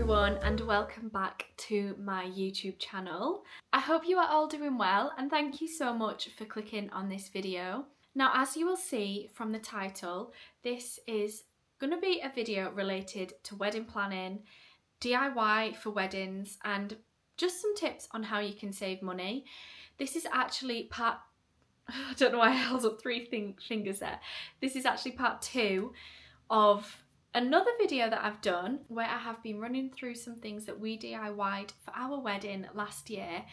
everyone and welcome back to my YouTube channel. I hope you are all doing well and thank you so much for clicking on this video. Now, as you will see from the title, this is going to be a video related to wedding planning, DIY for weddings and just some tips on how you can save money. This is actually part, I don't know why I held up three fingers there. This is actually part 2 of another video that I've done where I have been running through some things that we DIY'd for our wedding last year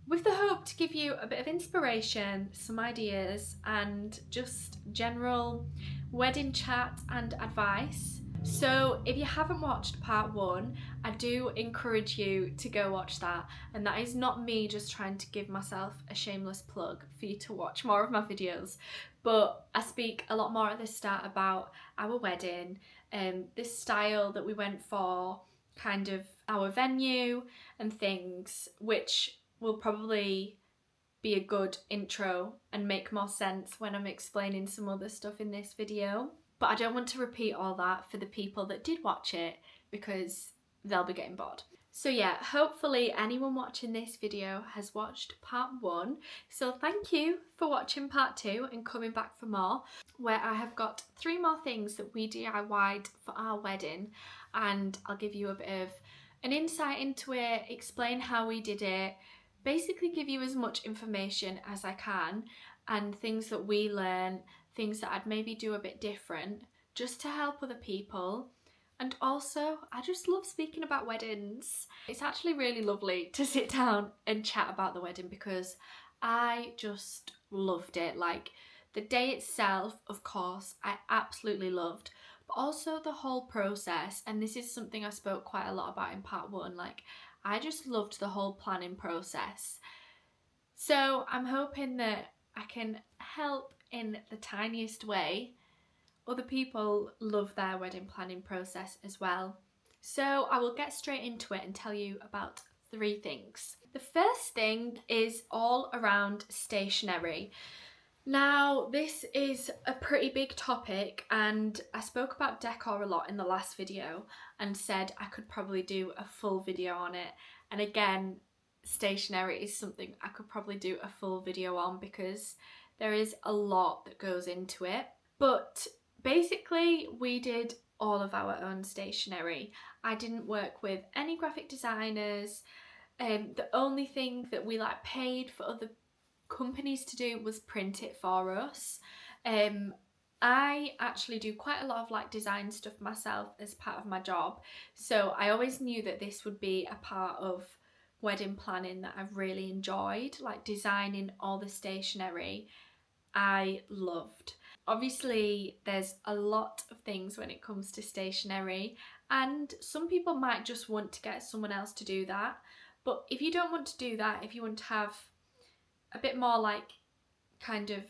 with the hope to give you a bit of inspiration, some ideas and just general wedding chat and advice. So if you haven't watched part 1, I do encourage you to go watch that, and that is not me just trying to give myself a shameless plug for you to watch more of my videos, but I speak a lot more at the start about our wedding, the style that we went for, kind of our venue and things, which will probably be a good intro and make more sense when I'm explaining some other stuff in this video. But I don't want to repeat all that for the people that did watch it because they'll be getting bored. So yeah, hopefully anyone watching this video has watched part 1. So thank you for watching part 2 and coming back for more, where I have got 3 more things that we DIY'd for our wedding, and I'll give you a bit of an insight into it, explain how we did it, basically give you as much information as I can and things that we learn, things that I'd maybe do a bit different just to help other people. And also, I just love speaking about weddings. It's actually really lovely to sit down and chat about the wedding because I just loved it. Like, the day itself, of course, I absolutely loved, but also the whole process. And this is something I spoke quite a lot about in part 1. Like, I just loved the whole planning process. So I'm hoping that I can help in the tiniest way other people love their wedding planning process as well. So I will get straight into it and tell you about 3 things. The first thing is all around stationery. Now, this is a pretty big topic and I spoke about decor a lot in the last video and said I could probably do a full video on it. And again, stationery is something I could probably do a full video on because there is a lot that goes into it. But basically, we did all of our own stationery. I didn't work with any graphic designers. The only thing that we paid for other companies to do was print it for us. I actually do quite a lot of design stuff myself as part of my job, so I always knew that this would be a part of wedding planning that I've really enjoyed, like designing all the stationery. I loved. Obviously, there's a lot of things when it comes to stationery, and some people might just want to get someone else to do that. But if you don't want to do that, if you want to have a bit more kind of,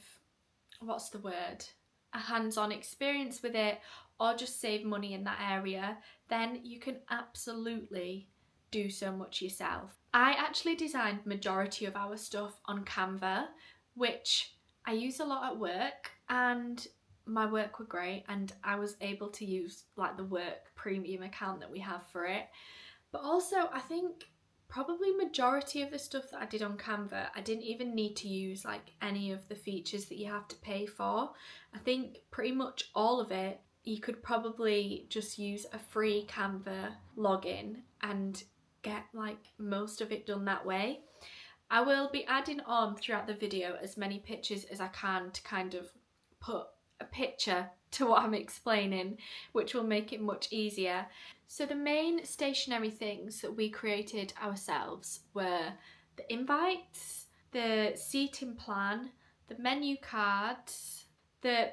what's the word? A hands-on experience with it, or just save money in that area, then you can absolutely do so much yourself. I actually designed majority of our stuff on Canva, which I use a lot at work, and my work were great and I was able to use the work premium account that we have for it. But also, I think probably majority of the stuff that I did on Canva, I didn't even need to use any of the features that you have to pay for. I think pretty much all of it, you could probably just use a free Canva login and get most of it done that way. I will be adding on throughout the video as many pictures as I can to kind of put a picture to what I'm explaining, which will make it much easier. So the main stationery things that we created ourselves were the invites, the seating plan, the menu cards, the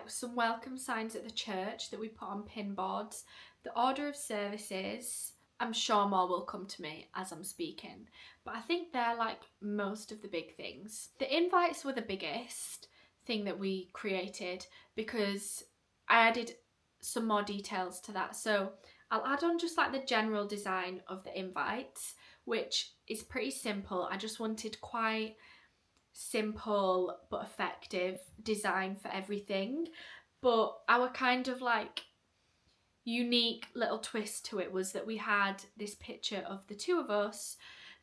some welcome signs at the church that we put on pin boards, the order of services. I'm sure more will come to me as I'm speaking, but I think they're most of the big things. The invites were the biggest thing that we created because I added some more details to that. So I'll add on just the general design of the invites, which is pretty simple. I just wanted quite simple but effective design for everything. But our kind of unique little twist to it was that we had this picture of the two of us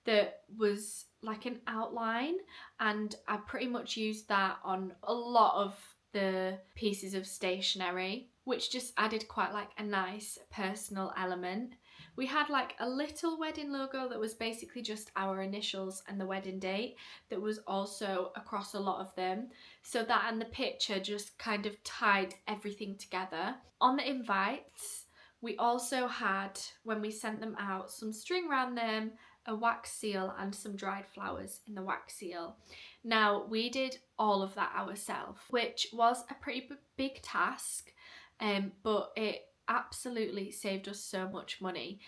that was like an outline, and I pretty much used that on a lot of the pieces of stationery, which just added quite like a nice personal element. We had like a little wedding logo that was basically just our initials and the wedding date that was also across a lot of them. So that and the picture just kind of tied everything together. On the invites, we also had, when we sent them out, some string around them, a wax seal and some dried flowers in the wax seal. Now, we did all of that ourselves, which was a pretty big task, but it absolutely saved us so much money.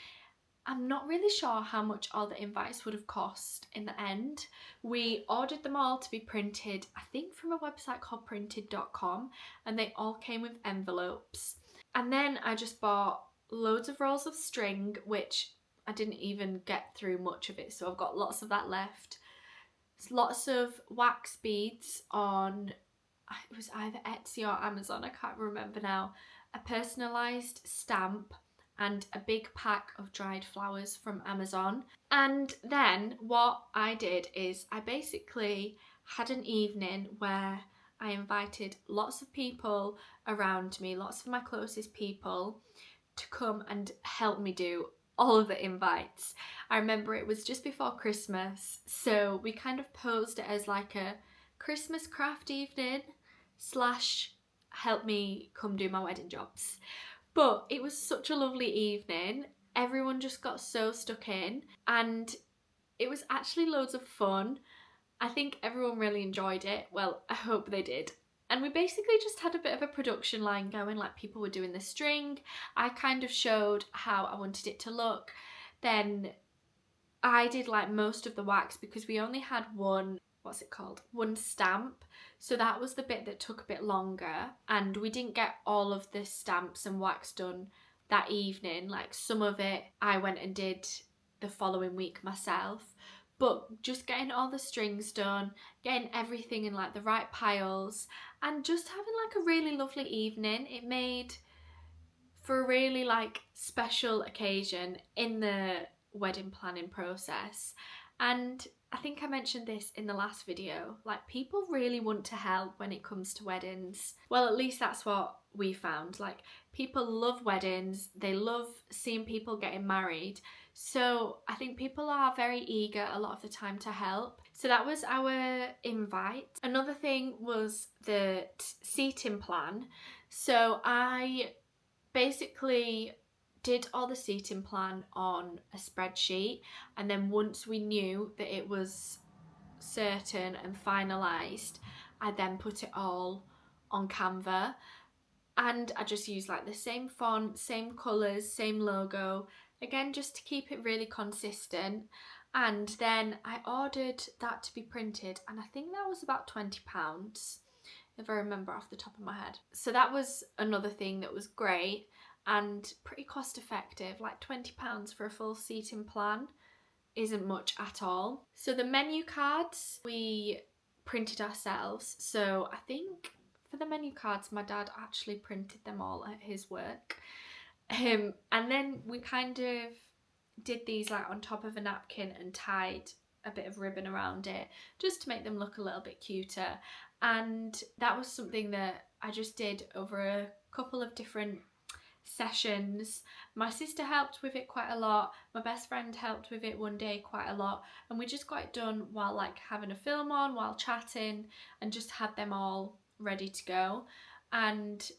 I'm not really sure how much all the invites would have cost in the end. We ordered them all to be printed, I think from a website called printed.com, and they all came with envelopes. And then I just bought loads of rolls of string, which I didn't even get through much of it, so I've got lots of that left. Lots of wax beads on, it was either Etsy or Amazon, I can't remember now. A personalised stamp and a big pack of dried flowers from Amazon. And then what I did is I basically had an evening where I invited lots of people around me, lots of my closest people, to come and help me do all of the invites. I remember it was just before Christmas, so we kind of posed it as like a Christmas craft evening slash help me come do my wedding jobs. But it was such a lovely evening. Everyone just got so stuck in, and it was actually loads of fun. I think everyone really enjoyed it. Well, I hope they did. And we basically just had a bit of a production line going, like people were doing the string. I kind of showed how I wanted it to look. Then I did like most of the wax because we only had one, what's it called? One stamp. So that was the bit that took a bit longer, and we didn't get all of the stamps and wax done that evening. Like some of it I went and did the following week myself. But just getting all the strings done, getting everything in like the right piles, and just having like a really lovely evening. It made for a really like special occasion in the wedding planning process. And I think I mentioned this in the last video, like people really want to help when it comes to weddings. Well, at least that's what we found. Like people love weddings, they love seeing people getting married. So I think people are very eager a lot of the time to help. So that was our invite. Another thing was the seating plan. So I basically did all the seating plan on a spreadsheet, and then once we knew that it was certain and finalised, I then put it all on Canva, and I just used like the same font, same colours, same logo, again just to keep it really consistent. And then I ordered that to be printed, and I think that was about £20 if I remember off the top of my head. So that was another thing that was great and pretty cost effective. Like £20 for a full seating plan isn't much at all. So the menu cards we printed ourselves. So I think for the menu cards my dad actually printed them all at his work. And then we kind of did these like on top of a napkin and tied a bit of ribbon around it just to make them look a little bit cuter. And that was something that I just did over a couple of different sessions. My sister helped with it quite a lot, my best friend helped with it one day quite a lot, and we just got it done while like having a film on, while chatting, and just had them all ready to go. And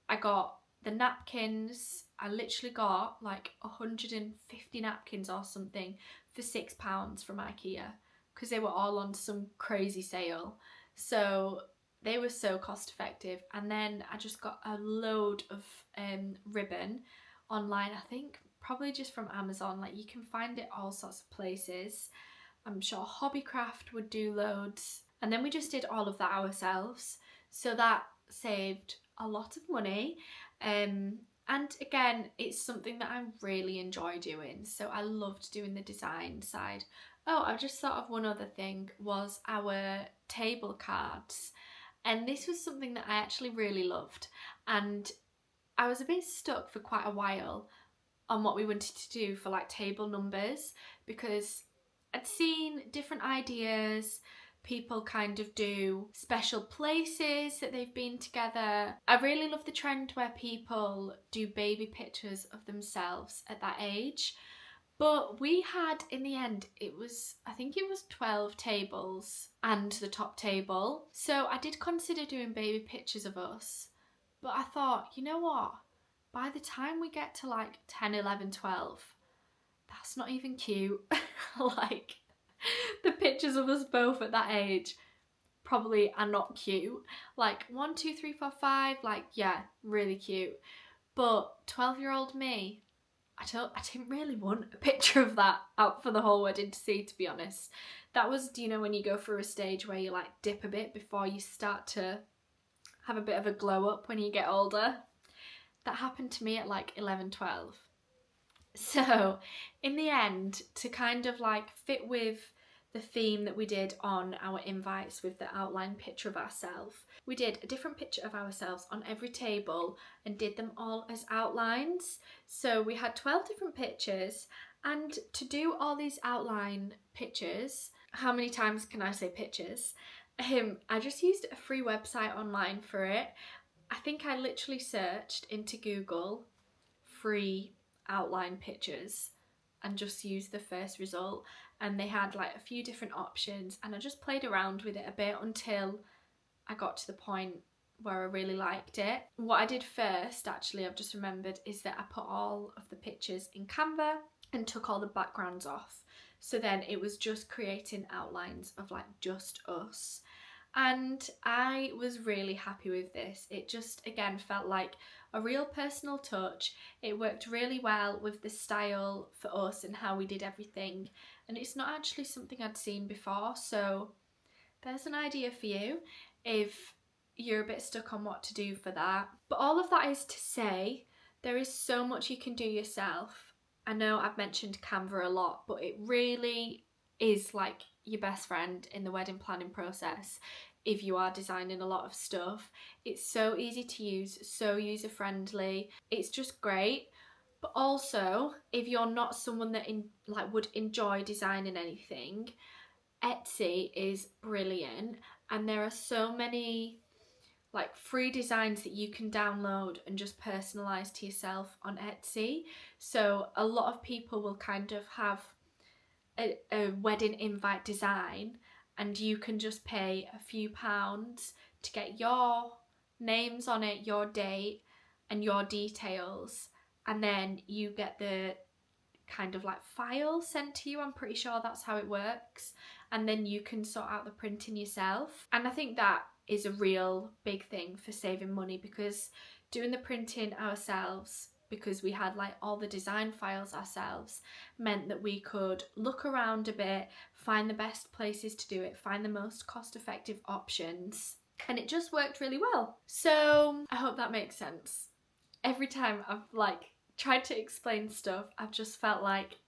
I got the napkins, I literally got like 150 napkins or something for £6 from IKEA because they were all on some crazy sale. So they were so cost effective. And then I just got a load of ribbon online, I think probably just from Amazon. Like you can find it all sorts of places. I'm sure Hobbycraft would do loads. And then we just did all of that ourselves. So that saved a lot of money. And again, it's something that I really enjoy doing. So I loved doing the design side. Oh, I just thought of one other thing, was our table cards. And this was something that I actually really loved. And I was a bit stuck for quite a while on what we wanted to do for like table numbers, because I'd seen different ideas. People kind of do special places that they've been together. I really love the trend where people do baby pictures of themselves at that age. But we had, in the end, I think it was 12 tables and the top table. So I did consider doing baby pictures of us. But I thought, you know what? By the time we get to like 10, 11, 12, that's not even cute. Like, the pictures of us both at that age probably are not cute. Like 1, 2, 3, 4, 5, like, yeah, really cute. But 12-year-old me, I didn't really want a picture of that out for the whole wedding to see, to be honest. That was, do you know when you go through a stage where you like dip a bit before you start to have a bit of a glow up when you get older? That happened to me at like 11, 12. So in the end, to kind of like fit with the theme that we did on our invites with the outline picture of ourselves, we did a different picture of ourselves on every table and did them all as outlines. So we had 12 different pictures, and to do all these outline pictures, how many times can I say pictures? I just used a free website online for it. I think I literally searched into Google free outline pictures and just used the first result, and they had like a few different options, and I just played around with it a bit until I got to the point where I really liked it. What I did first, actually, I've just remembered, is that I put all of the pictures in Canva and took all the backgrounds off. So then it was just creating outlines of like just us. And I was really happy with this. It just, again, felt like a real personal touch. It worked really well with the style for us and how we did everything. And it's not actually something I'd seen before. So there's an idea for you if you're a bit stuck on what to do for that. But all of that is to say, there is so much you can do yourself. I know I've mentioned Canva a lot, but it really is like your best friend in the wedding planning process. If you are designing a lot of stuff, it's so easy to use, so user friendly. It's just great. But also, if you're not someone that would enjoy designing anything, Etsy is brilliant, and there are so many like free designs that you can download and just personalize to yourself on Etsy. So a lot of people will kind of have a wedding invite design, and you can just pay a few pounds to get your names on it, your date and your details, and then you get the kind of like file sent to you. I'm pretty sure that's how it works, and then you can sort out the printing yourself. And I think that is a real big thing for saving money, because doing the printing ourselves, because we had like all the design files ourselves, meant that we could look around a bit, find the best places to do it, find the most cost-effective options, and it just worked really well. So I hope that makes sense. Every time I've like tried to explain stuff, I've just felt like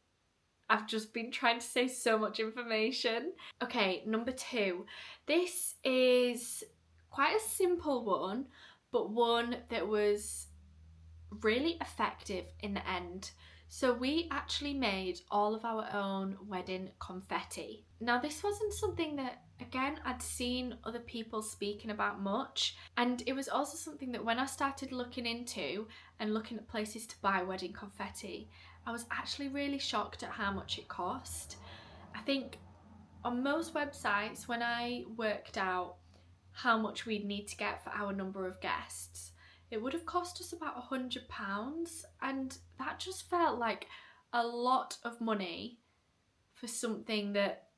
I've just been trying to say so much information. Okay, number 2. This is quite a simple one, but one that was really effective in the end. So we actually made all of our own wedding confetti. Now this wasn't something that, again, I'd seen other people speaking about much, and it was also something that when I started looking into and looking at places to buy wedding confetti, I was actually really shocked at how much it cost. I think on most websites, when I worked out how much we'd need to get for our number of guests, it would have cost us about £100, and that just felt like a lot of money for something that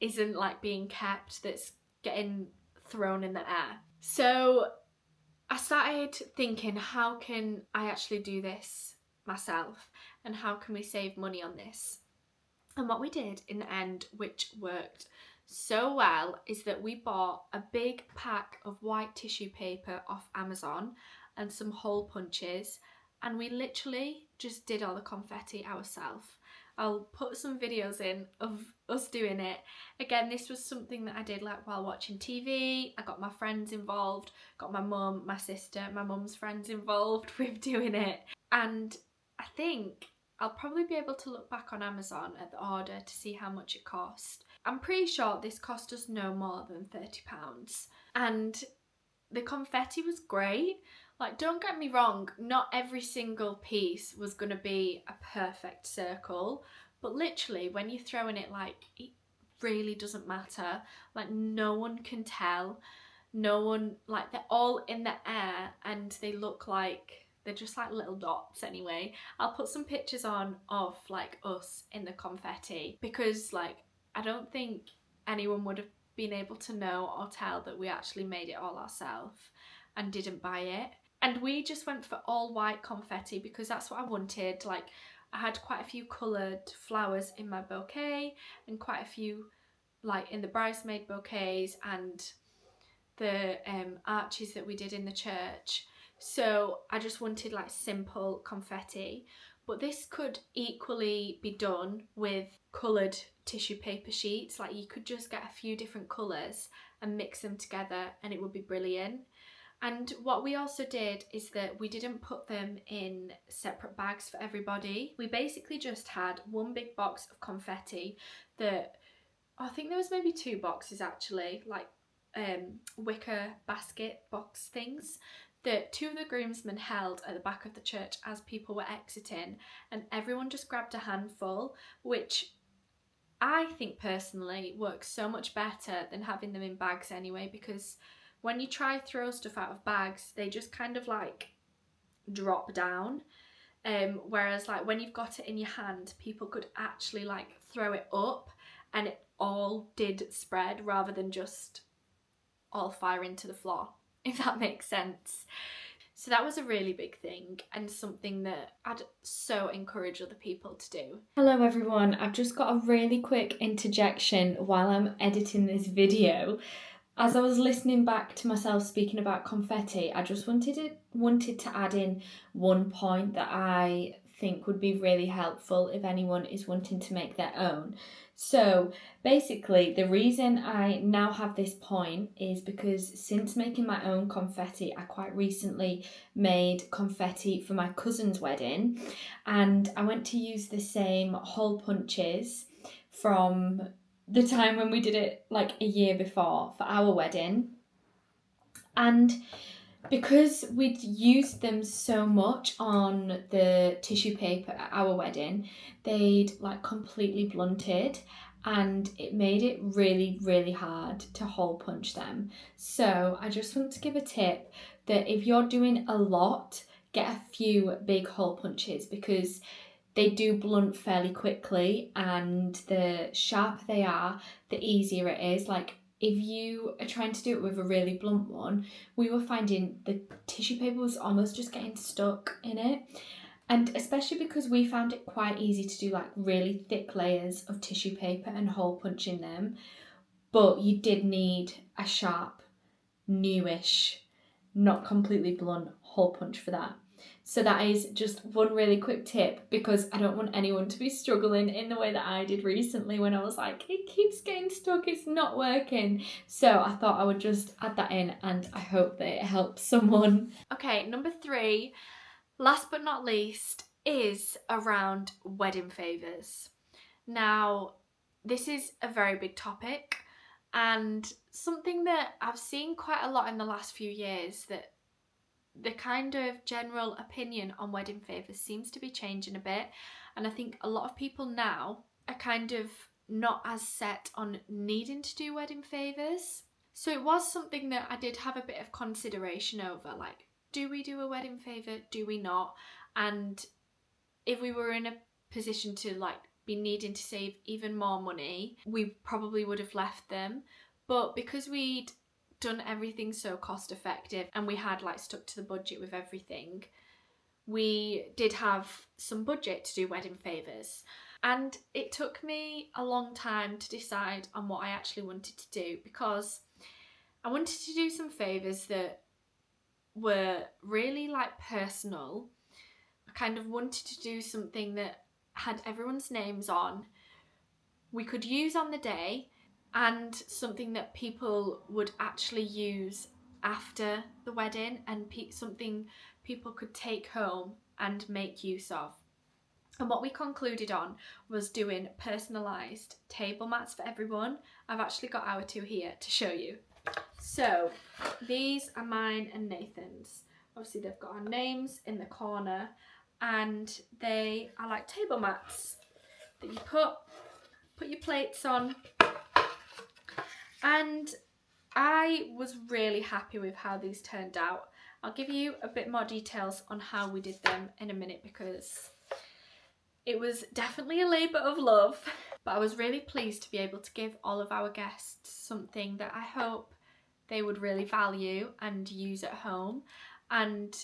isn't like being kept, that's getting thrown in the air. So I started thinking, how can I actually do this myself, and how can we save money on this? And what we did in the end, which worked so well, is that we bought a big pack of white tissue paper off Amazon and some hole punches, and we literally just did all the confetti ourselves. I'll put some videos in of us doing it. Again, this was something that I did like while watching TV. I got my friends involved, got my mum, my sister, my mum's friends involved with doing it. And I think I'll probably be able to look back on Amazon at the order to see how much it cost. I'm pretty sure this cost us no more than £30. And the confetti was great. Like, don't get me wrong, not every single piece was going to be a perfect circle, but literally when you're throwing it, like, it really doesn't matter. Like, no one can tell. No one, like, they're all in the air and they look like they're just like little dots anyway. I'll put some pictures on of like us in the confetti because like I don't think anyone would have been able to know or tell that we actually made it all ourselves and didn't buy it. And we just went for all white confetti because that's what I wanted. Like, I had quite a few coloured flowers in my bouquet and quite a few like in the bridesmaid bouquets and the arches that we did in the church. So I just wanted like simple confetti, but this could equally be done with coloured tissue paper sheets. Like, you could just get a few different colours and mix them together and it would be brilliant. And what we also did is that we didn't put them in separate bags for everybody. We basically just had one big box of confetti that, I think there was maybe 2 boxes actually, like wicker basket box things that 2 of the groomsmen held at the back of the church as people were exiting, and everyone just grabbed a handful, which I think personally works so much better than having them in bags anyway, because when you try throw stuff out of bags, they just kind of like drop down. Whereas like when you've got it in your hand, people could actually like throw it up and it all did spread rather than just all fire into the floor, if that makes sense. So that was a really big thing and something that I'd so encourage other people to do. Hello everyone, I've just got a really quick interjection while I'm editing this video. As I was listening back to myself speaking about confetti, I just wanted to add in one point that I think would be really helpful if anyone is wanting to make their own. So basically, the reason I now have this point is because since making my own confetti, I quite recently made confetti for my cousin's wedding, and I went to use the same hole punches from the time when we did it like a year before for our wedding. And because we'd used them so much on the tissue paper at our wedding, they'd like completely blunted and it made it really, really hard to hole punch them. So I just want to give a tip that if you're doing a lot, get a few big hole punches because they do blunt fairly quickly, and the sharper they are, the easier it is. Like, if you are trying to do it with a really blunt one, we were finding the tissue paper was almost just getting stuck in it. And especially because we found it quite easy to do like really thick layers of tissue paper and hole punching them, but you did need a sharp, newish, not completely blunt hole punch for that. So that is just one really quick tip, because I don't want anyone to be struggling in the way that I did recently when I was like, it keeps getting stuck, it's not working. So I thought I would just add that in and I hope that it helps someone. Okay, number 3, last but not least, is around wedding favours. Now, this is a very big topic and something that I've seen quite a lot in the last few years, that the kind of general opinion on wedding favours seems to be changing a bit, and I think a lot of people now are kind of not as set on needing to do wedding favours. So it was something that I did have a bit of consideration over, like, do we do a wedding favour, do we not? And if we were in a position to like be needing to save even more money, we probably would have left them. But because we'd done everything so cost effective and we had like stuck to the budget with everything, we did have some budget to do wedding favours. And it took me a long time to decide on what I actually wanted to do, because I wanted to do some favours that were really like personal. I kind of wanted to do something that had everyone's names on. We could use on the day, and something that people would actually use after the wedding, and something people could take home and make use of. And what we concluded on was doing personalised table mats for everyone. I've actually got our two here to show you. So these are mine and Nathan's. Obviously they've got our names in the corner, and they are like table mats that you put your plates on. And I was really happy with how these turned out. I'll give you a bit more details on how we did them in a minute, because it was definitely a labour of love, but I was really pleased to be able to give all of our guests something that I hope they would really value and use at home. And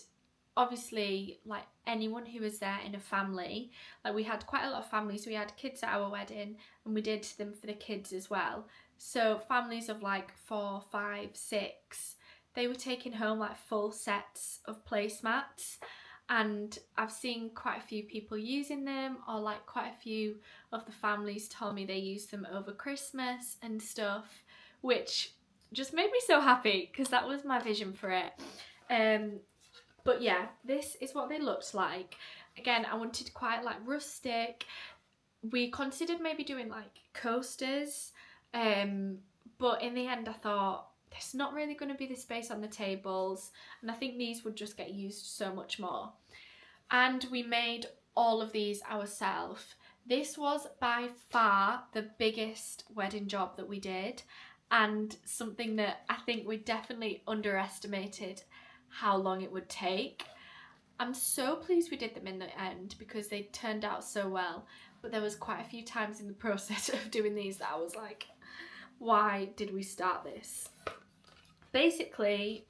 obviously, like anyone who was there in a family, like we had quite a lot of families. We had kids at our wedding, and we did them for the kids as well. So families of like 4, 5, 6, they were taking home like full sets of placemats. And I've seen quite a few people using them, or like quite a few of the families told me they used them over Christmas and stuff, which just made me so happy, because that was my vision for it. But yeah, this is what they looked like. Again, I wanted quite like rustic. We considered maybe doing like coasters, but in the end I thought there's not really going to be the space on the tables, and I think these would just get used so much more. And we made all of these ourselves. This was by far the biggest wedding job that we did, and something that I think we definitely underestimated how long it would take. I'm so pleased we did them in the end, because they turned out so well, but there was quite a few times in the process of doing these that I was like, why did we start this? Basically,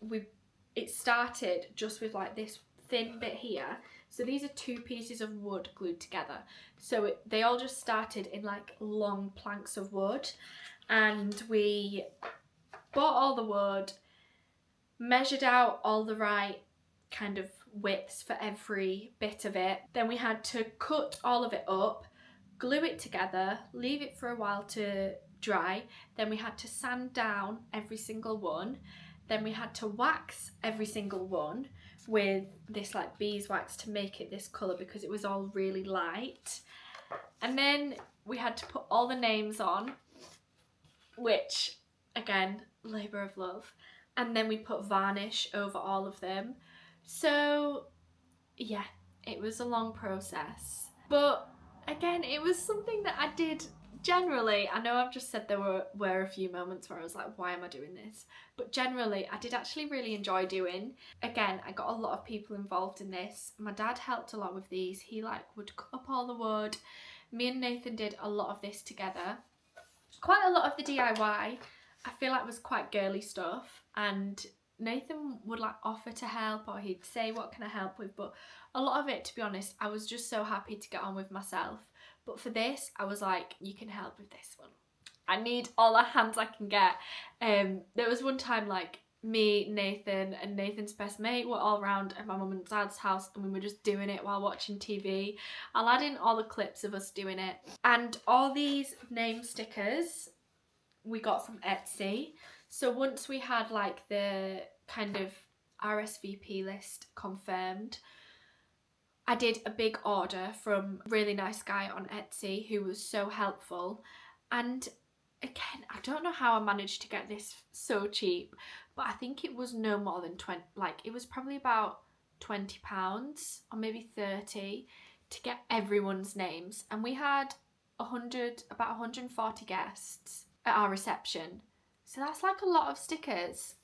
it started just with like this thin bit here. So these are 2 pieces of wood glued together. So they all just started in like long planks of wood, and we bought all the wood, measured out all the right kind of widths for every bit of it. Then we had to cut all of it up, glue it together, leave it for a while to dry. Then we had to sand down every single one. Then we had to wax every single one with this like beeswax to make it this colour, because it was all really light. And then we had to put all the names on, which again, labour of love. And then we put varnish over all of them. So yeah, it was a long process, but again, it was something that I did generally. I know I've just said there were a few moments where I was like, why am I doing this? But generally, I did actually really enjoy doing. Again, I got a lot of people involved in this. My dad helped a lot with these. He like would cut up all the wood. Me and Nathan did a lot of this together. Quite a lot of the DIY, I feel like, was quite girly stuff, and Nathan would like offer to help, or he'd say, what can I help with? But a lot of it, to be honest, I was just so happy to get on with myself. But for this, I was like, you can help with this one. I need all the hands I can get. There was one time like me, Nathan and Nathan's best mate were all around at my mum and dad's house, and we were just doing it while watching TV. I'll add in all the clips of us doing it. And all these name stickers we got from Etsy. So once we had like the kind of RSVP list confirmed, I did a big order from a really nice guy on Etsy who was so helpful. And again, I don't know how I managed to get this so cheap, but I think it was no more than 20, like it was probably about £20 or maybe 30 to get everyone's names. And we had about 140 guests at our reception. So that's like a lot of stickers.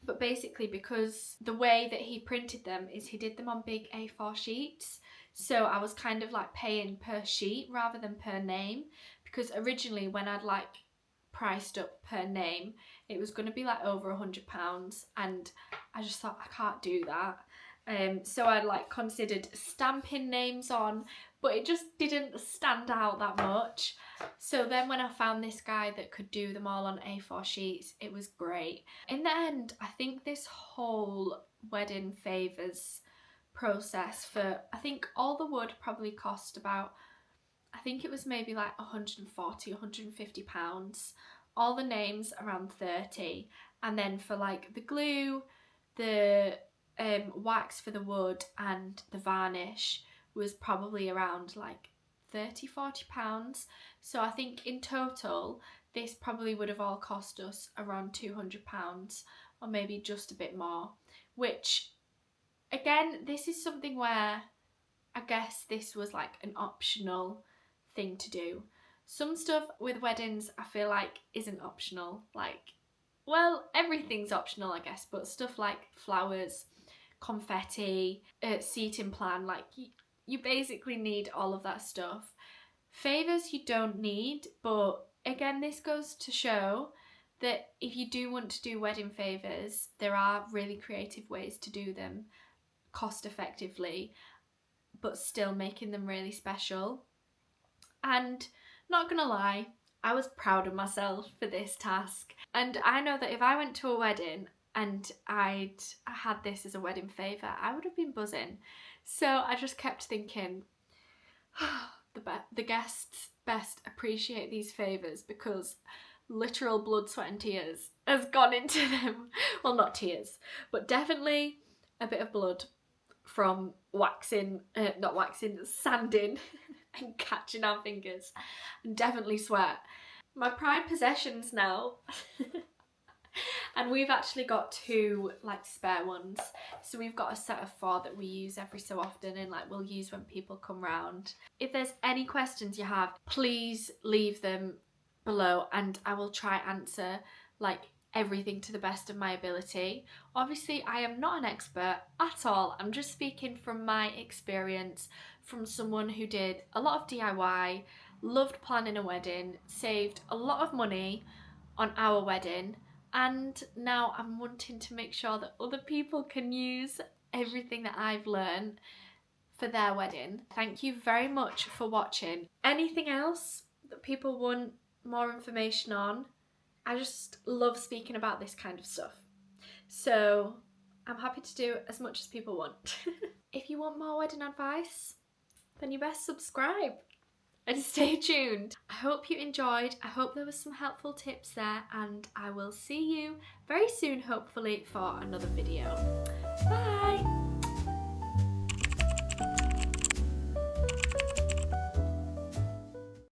But basically, because the way that he printed them is he did them on big A4 sheets. So I was kind of like paying per sheet rather than per name, because originally when I'd like priced up per name, it was going to be like over £100, and I just thought I can't do that. So I like considered stamping names on, but it just didn't stand out that much. So then when I found this guy that could do them all on A4 sheets, it was great. In the end, I think this whole wedding favours process, for I think all the wood probably cost about I think it was maybe like 140, 150 pounds. All the names around 30, and then for like the glue, the wax for the wood and the varnish was probably around like 30, 40 pounds. So I think in total this probably would have all cost us around 200 pounds, or maybe just a bit more, which again, this is something where I guess this was like an optional thing to do. Some stuff with weddings I feel like isn't optional. Like, well, everything's optional I guess, but stuff like flowers, confetti, seating plan, like you basically need all of that stuff. Favours you don't need, but again this goes to show that if you do want to do wedding favours, there are really creative ways to do them cost effectively, but still making them really special. And not gonna lie, I was proud of myself for this task. And I know that if I went to a wedding and I'd had this as a wedding favour, I would have been buzzing. So I just kept thinking, the guests best appreciate these favours, because literal blood, sweat and tears has gone into them. Well, not tears, but definitely a bit of blood from sanding and catching our fingers, and definitely sweat. My pride possessions now. And we've actually got 2 like spare ones, so we've got a set of 4 that we use every so often, and like we'll use when people come round. If there's any questions you have, please leave them below and I will try answer like everything to the best of my ability. Obviously I am not an expert at all, I'm just speaking from my experience, from someone who did a lot of DIY, loved planning a wedding, saved a lot of money on our wedding, and now I'm wanting to make sure that other people can use everything that I've learned for their wedding. Thank you very much for watching. Anything else that people want more information on? I just love speaking about this kind of stuff, so I'm happy to do as much as people want. If you want more wedding advice, then you best subscribe and stay tuned. I hope you enjoyed. I hope there was some helpful tips there, and I will see you very soon, hopefully, for another video. Bye!